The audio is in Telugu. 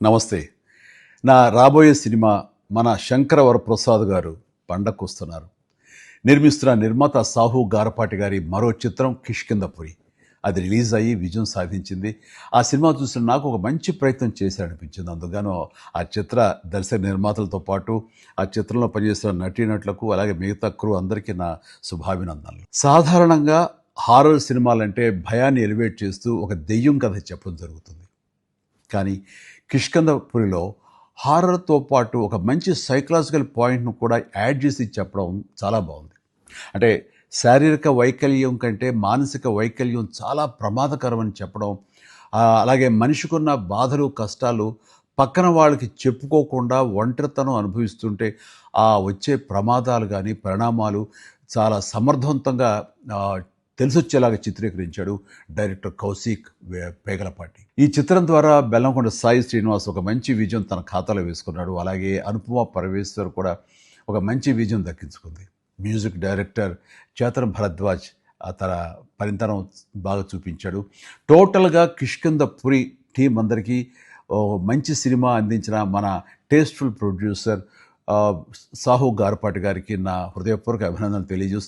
నమస్తే. నా రాబోయే సినిమా మన శంకర వరప్రసాద్ గారు పండక్కొస్తున్నారు. నిర్మిస్తున్న నిర్మాత సాహు గారపాటి గారి మరో చిత్రం 'కిష్కింధపురి'. అది రిలీజ్ అయ్యి విజయం సాధించింది. ఆ సినిమా చూసిన నాకు ఒక మంచి ప్రయత్నం చేశాడనిపించింది. అందుగాను ఆ చిత్ర దర్శక నిర్మాతలతో పాటు ఆ చిత్రంలో పనిచేస్తున్న నటీనటులకు అలాగే మిగతా క్రూ అందరికీ నా శుభాభినందనలు. సాధారణంగా హారర్ సినిమాలంటే భయాన్ని ఎలివేట్ చేస్తూ ఒక దెయ్యం కథ చెప్పడం జరుగుతుంది. కానీ 'కిష్కింధపురిలో' హారర్‌తో పాటు ఒక మంచి సైకలాజికల్ పాయింట్‌ను కూడా యాడ్ చేసి చెప్పడం చాలా బాగుంది. అంటే శారీరక వైకల్యం కంటే మానసిక వైకల్యం చాలా ప్రమాదకరమని చెప్పడం, అలాగే మనిషికున్న బాధలు, కష్టాలు పక్కన వాళ్ళకి చెప్పుకోకుండా ఒంటరితనం అనుభవిస్తుంటే వచ్చే ప్రమాదాలు గానీ, పరిణామాలు చాలా సమర్థవంతంగా తెలిసొచ్చేలాగా చిత్రీకరించాడు డైరెక్టర్ కౌశిక్ పేగలపాటి. ఈ చిత్రం ద్వారా బెల్లంకొండ సాయి శ్రీనివాస్ ఒక మంచి విజయం తన ఖాతాలో వేసుకున్నాడు. అలాగే అనుపమ పరమేశ్వర్ కూడా ఒక మంచి విజయం దక్కించుకుంది. మ్యూజిక్ డైరెక్టర్ చేతన్ భరద్వాజ్ తన పనితనం బాగా చూపించాడు. టోటల్గా 'కిష్కింధపురి' టీం అందరికీ మంచి సినిమా అందించిన మన టేస్ట్ఫుల్ ప్రొడ్యూసర్ సాహు గారపాటి గారికి నా హృదయపూర్వక అభినందనలు తెలియజేస్తూ